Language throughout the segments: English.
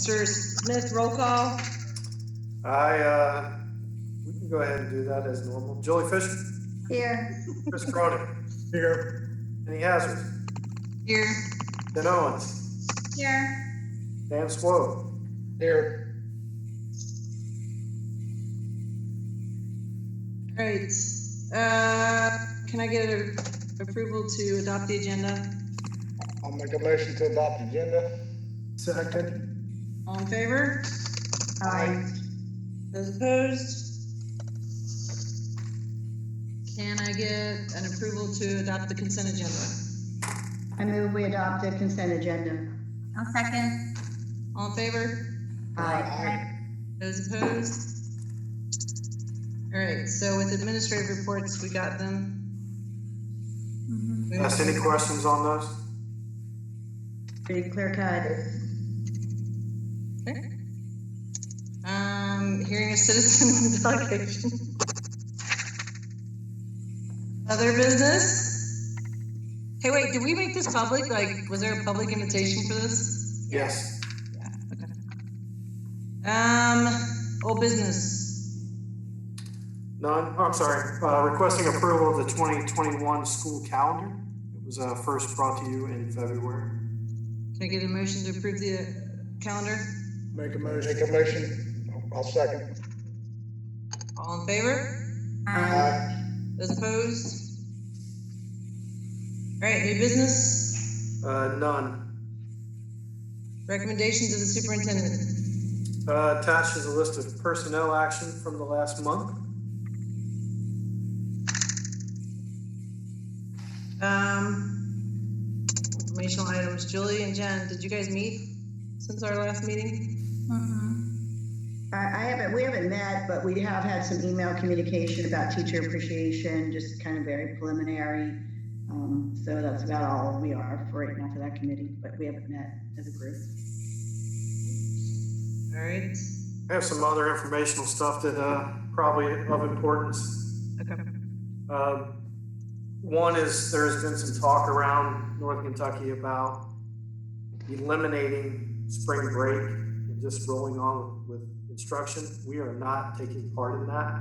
Mr. Smith, roll call. We can go ahead and do that as normal. Julie Fisher. Here. Chris Cronin. Here. Kenny Hazard. Here. Ben Owens. Here. Dan Swope. Here. All right. Can I get an approval to adopt the agenda? I'll make a motion to adopt the agenda. Second. All in favor? Aye. Those opposed? Can I get an approval to adopt the consent agenda? I move we adopt the consent agenda. I'll second. All in favor? Aye. Those opposed? All right, so with administrative reports, we got them. Ask any questions on those? Pretty clear cut. Okay. Hearing a citizen delegation. Other business? Hey, wait, did we make this public? Like, was there a public invitation for this? Yes. Yeah, okay. Old business. None. Oh, I'm sorry. Requesting approval of the 2021 school calendar. It was first brought to you in February. Can I get a motion to approve the calendar? Make a motion. I'll second. All in favor? Aye. Those opposed? All right, new business? None. Recommendations of the superintendent. Attached is a list of personnel action from the last month. Informational items. Julie and Jen, did you guys meet since our last meeting? We haven't met, but we have had some email communication about teacher appreciation, just kind of very preliminary. So that's about all we are for right now for that committee, but we haven't met as a group. All right. I have some other informational stuff that probably of importance. Okay. One is there has been some talk around North Kentucky about eliminating spring break and just rolling on with instruction. We are not taking part in that.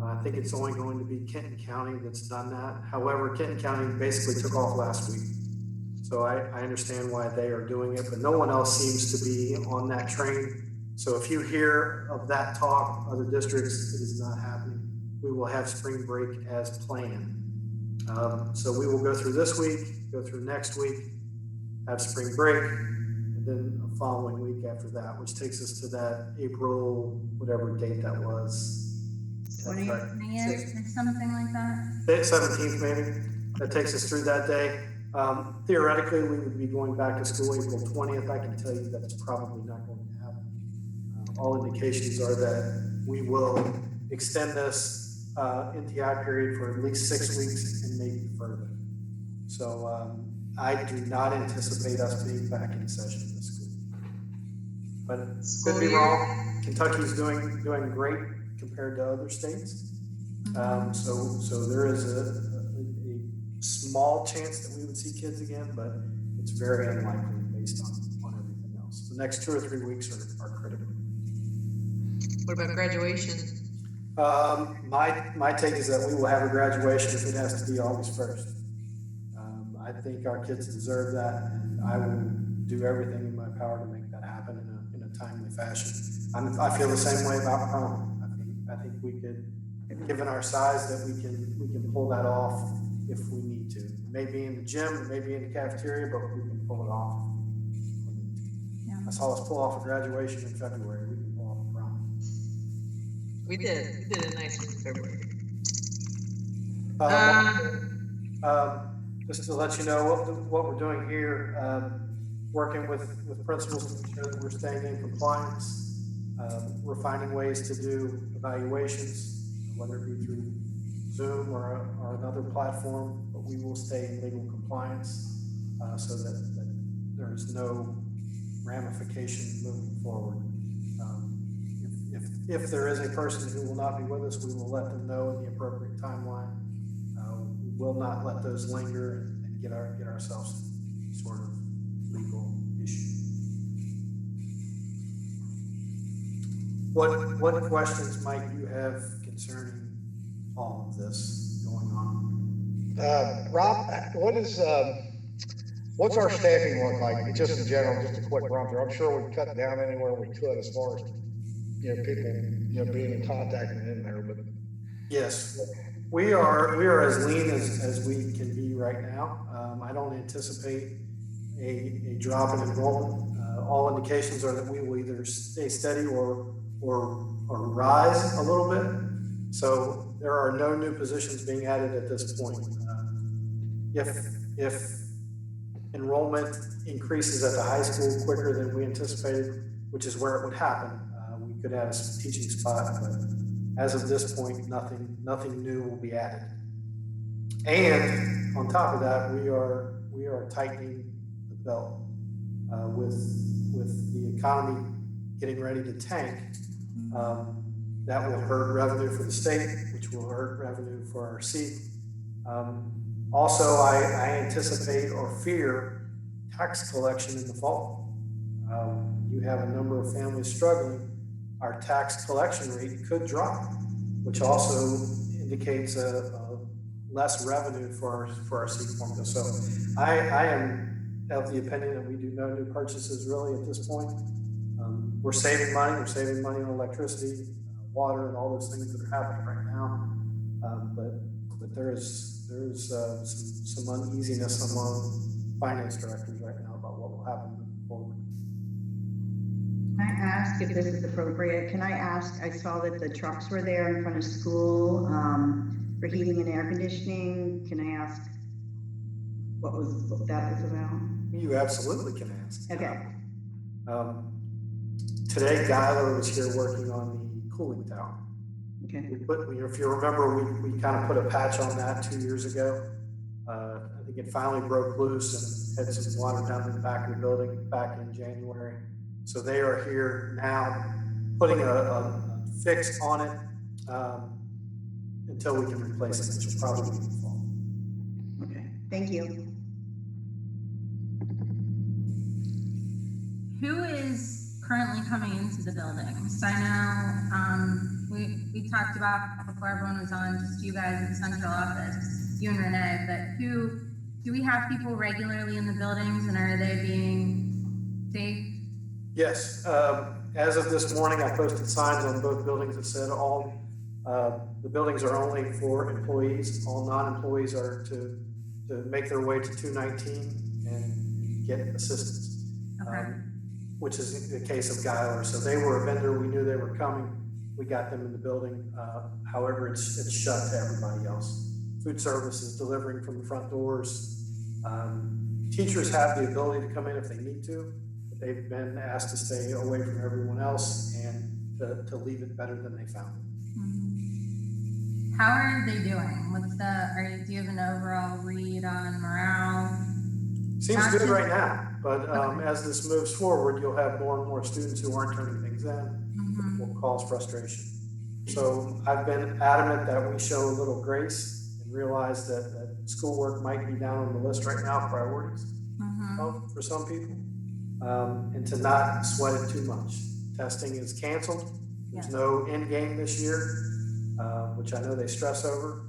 I think it's only going to be Kenton County that's done that. However, Kenton County basically took off last week. So I understand why they are doing it, but no one else seems to be on that train. So if you hear of that talk, other districts, it is not happening. We will have spring break as planned. So we will go through this week, go through next week, have spring break, and then a following week after that, which takes us to that April, whatever date that was. 20th or something like that. 17th maybe. That takes us through that day. Theoretically, we would be going back to school April 20th. I can tell you that it's probably not going to happen. All indications are that we will extend this NTI period for at least 6 weeks and maybe further. So I do not anticipate us being back in session this school. But could be wrong. Kentucky's doing great compared to other states. So there is a small chance that we would see kids again, but it's very unlikely based on everything else. The next 2 or 3 weeks are critical. What about graduation? My take is that we will have a graduation if it has to be August 1st. I think our kids deserve that, and I will do everything in my power to make that happen in a timely fashion. I feel the same way about prom. I think we could, given our size, that we can pull that off if we need to. It may be in the gym, it may be in the cafeteria, but we can pull it off. Yeah. I saw us pull off a graduation in February. We can pull off a prom. We did a nice one in February. Just to let you know what we're doing here, working with principals to make sure that we're staying in compliance. We're finding ways to do evaluations, whether it be through Zoom or another platform, but we will stay in legal compliance so that there is no ramification moving forward. If there is a person who will not be with us, we will let them know in the appropriate timeline. We will not let those linger and get ourselves sort of legal issue. What questions might you have concerning all of this going on? Rob, what's our staffing look like? Just in general, just a quick run through. I'm sure we've cut down anywhere we could as far as, people, being in contact and in there, but. Yes, we are as lean as we can be right now. I don't anticipate a drop in enrollment. All indications are that we will either stay steady or rise a little bit. So there are no new positions being added at this point. If enrollment increases at the high school quicker than we anticipated, which is where it would happen, we could add a teaching spot, but as of this point, nothing new will be added. And on top of that, we are tightening the belt with the economy getting ready to tank. That will hurt revenue for the state, which will hurt revenue for our seat. Also, I anticipate or fear tax collection in the fall. You have a number of families struggling. Our tax collection rate could drop, which also indicates a less revenue for our seed formula. So I am of the opinion that we do no new purchases really at this point. We're saving money. We're saving money on electricity, water, and all those things that are happening right now. But there is some uneasiness among finance directors right now about what will happen moving forward. Can I ask if this is appropriate? Can I ask, I saw that the trucks were there in front of school for heating and air conditioning. Can I ask what that was about? You absolutely can ask. Okay. Today, Guyler was here working on the cooling tower. Okay. If you remember, we kind of put a patch on that 2 years ago. I think it finally broke loose and had some water down in the back of the building back in January. So they are here now putting a fix on it until we can replace it, which will probably be in the fall. Okay. Thank you. Who is currently coming into the building? So I know we talked about before everyone was on, just you guys at the central office, you and Renee, but do we have people regularly in the buildings, and are they being safe? Yes, as of this morning, I posted signs on both buildings that said all the buildings are only for employees. All non-employees are to make their way to 219 and get assistance, Okay. Which is the case of Guyler. So they were a vendor. We knew they were coming. We got them in the building. However, it's shut to everybody else. Food service is delivering from the front doors. Teachers have the ability to come in if they need to. They've been asked to stay away from everyone else and to leave it better than they found it. Mm-hmm. How are they doing? Do you have an overall read on morale? Seems good right now, but as this moves forward, you'll have more and more students who aren't turning things in, which will cause frustration. So I've been adamant that we show a little grace and realize that schoolwork might be down on the list right now, priorities for some people. And to not sweat it too much. Testing is canceled. There's no end game this year, which I know they stress over.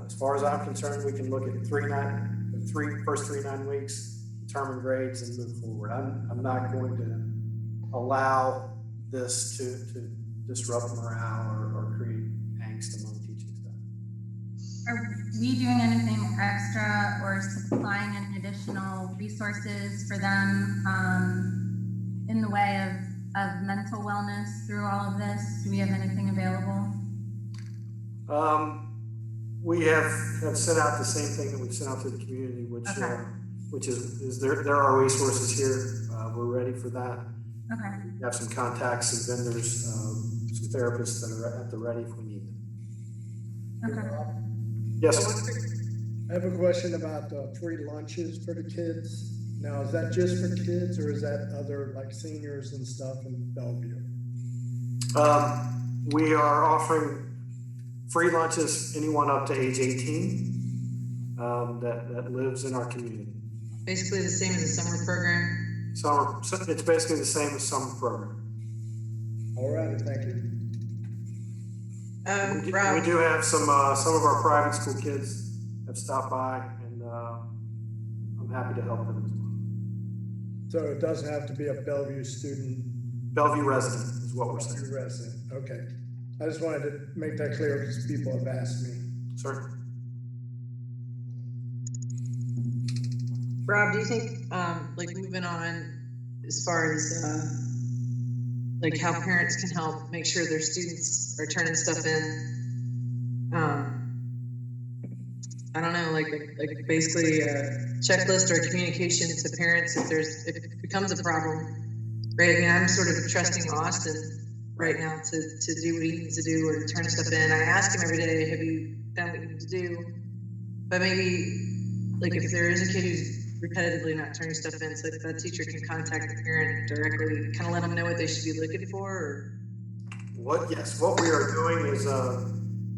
As far as I'm concerned, we can look at first three 9 weeks, determine grades, and move forward. I'm not going to allow this to disrupt morale or create angst among teaching staff. Are we doing anything extra or supplying any additional resources for them in the way of mental wellness through all of this? Do we have anything available? We have sent out the same thing that we've sent out to the community, which is there are resources here. We're ready for that. Okay. We have some contacts and vendors, some therapists that are at the ready if we need them. Okay. Yes. I have a question about free lunches for the kids. Now, is that just for kids, or is that other, like seniors and stuff in Bellevue? We are offering free lunches anyone up to age 18 that lives in our community. Basically the same as the summer program. It's basically the same as summer program. All right, thank you. We Rob, do have some of our private school kids have stopped by, and I'm happy to help them as well. So it doesn't have to be a Bellevue student, Bellevue resident is what we're saying. Bellevue resident, okay. I just wanted to make that clear because people have asked me. Certainly. Rob, do you think, like moving on as far as, like how parents can help make sure their students are turning stuff in? I don't know, like basically a checklist or communication to parents if it becomes a problem, right? I mean, I'm sort of trusting Austin right now to do what he needs to do or to turn stuff in. I ask him every day, have you done what you need to do? But maybe, like if there is a kid who's repetitively not turning stuff in, so that teacher can contact the parent directly, kind of let them know what they should be looking for, or? What we are doing is,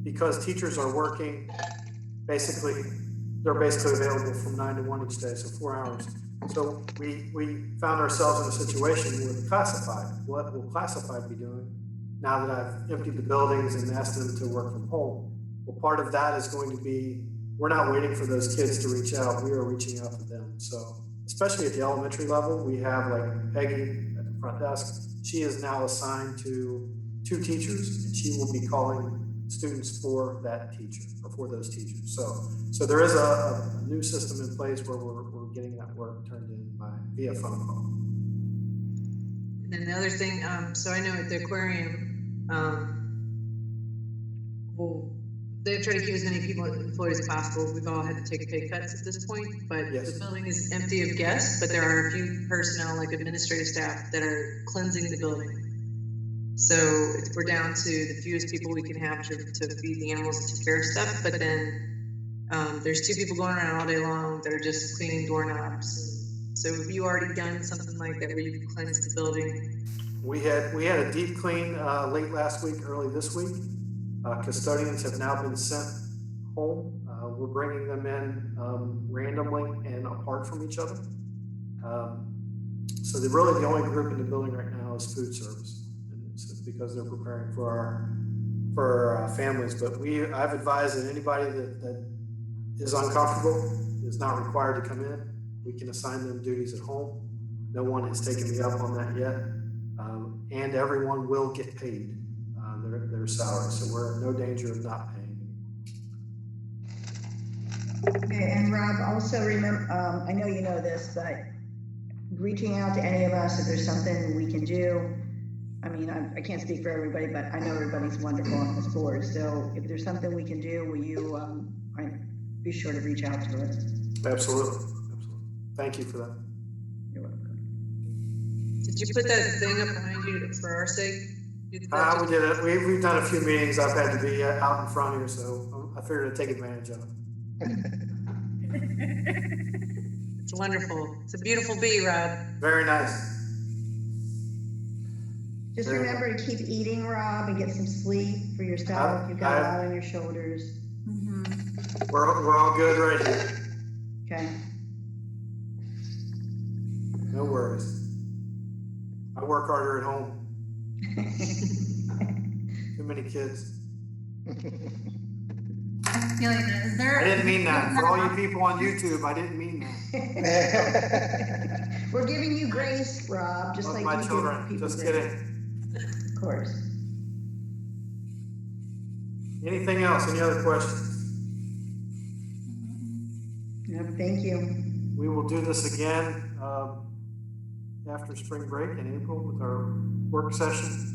because teachers are working, they're basically available from 9 to 1 each day, so 4 hours. So we found ourselves in a situation with classified. What will classified be doing now that I've emptied the buildings and asked them to work from home? Well, part of that is going to be, we're not waiting for those kids to reach out. We are reaching out to them. So especially at the elementary level, we have like Peggy at the front desk. She is now assigned to 2 teachers, and she will be calling students for that teacher or for those teachers. So there is a new system in place where we're getting that work turned in via phone call. And then the other thing, so I know at the aquarium, well, they've tried to keep as many people employed as possible. We've all had to take pay cuts at this point, but Yes. the building is empty of guests, but there are a few personnel, like administrative staff, that are cleansing the building. So we're down to the fewest people we can have to feed the animals and take care of stuff. But then there's 2 people going around all day long that are just cleaning doorknobs. So have you already done something like that where you've cleansed the building? We had a deep clean late last week, early this week. Custodians have now been sent home. We're bringing them in randomly and apart from each other. So really the only group in the building right now is food service. It's because they're preparing for our families. But I've advised that anybody that is uncomfortable is not required to come in. We can assign them duties at home. No one has taken me up on that yet. And everyone will get paid their salary. So we're in no danger of not paying. Okay, and Rob, also remember, I know you know this, but reaching out to any of us if there's something we can do. I mean, I can't speak for everybody, but I know everybody's wonderful on this board. So if there's something we can do, will you be sure to reach out to us? Absolutely. Thank you for that. You're welcome. Did you put that thing up behind you for our sake? We did it. We've done a few meetings. I've had to be out in front here, so I figured I'd take advantage of it. It's wonderful. It's a beautiful bee, Rob. Very nice. Just remember to keep eating, Rob, and get some sleep for yourself. You've got a lot on your shoulders. Mm-hmm. We're all good right here. Okay. No worries. I work harder at home. Too many kids. I feel like is there? I didn't mean that. For all you people on YouTube, I didn't mean that. We're giving you grace, Rob, just Love like my you children. give people Just grace. kidding. Of course. Anything else? Any other questions? No, thank you. We will do this again after spring break in April with our work session.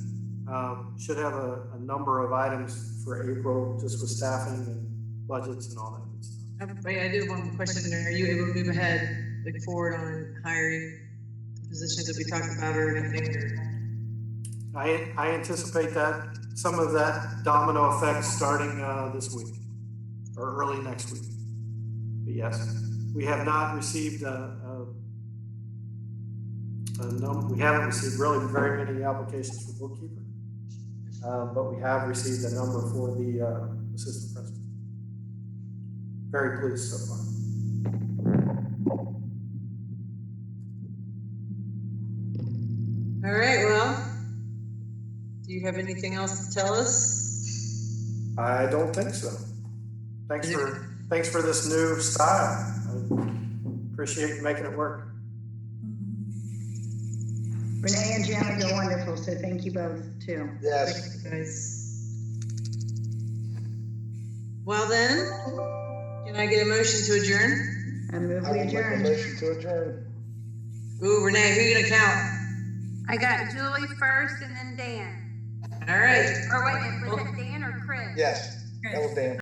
Should have a number of items for April, just with staffing and budgets and all that good stuff. I do have one more question. Are you able to move ahead, like forward on hiring the positions that we talked about or anything? Or? I anticipate that some of that domino effect starting this week or early next week. But yes, we have not received we haven't received really very many applications for bookkeeper, but we have received a number for the assistant principal. Very pleased so far. All right, well, Do you have anything else to tell us? I don't think so. Thanks for this new style. I appreciate you making it work. Renee and Jim, you're wonderful, so thank you both too. Yes. Thank you, guys. Well then, can I get a motion to adjourn? I move I we will make a adjourn. motion to adjourn. Ooh, Renee, who you gonna count? I got Julie first and then Dan. All right. Or wait a minute, was it Dan or Chris? Yes, that was Dan.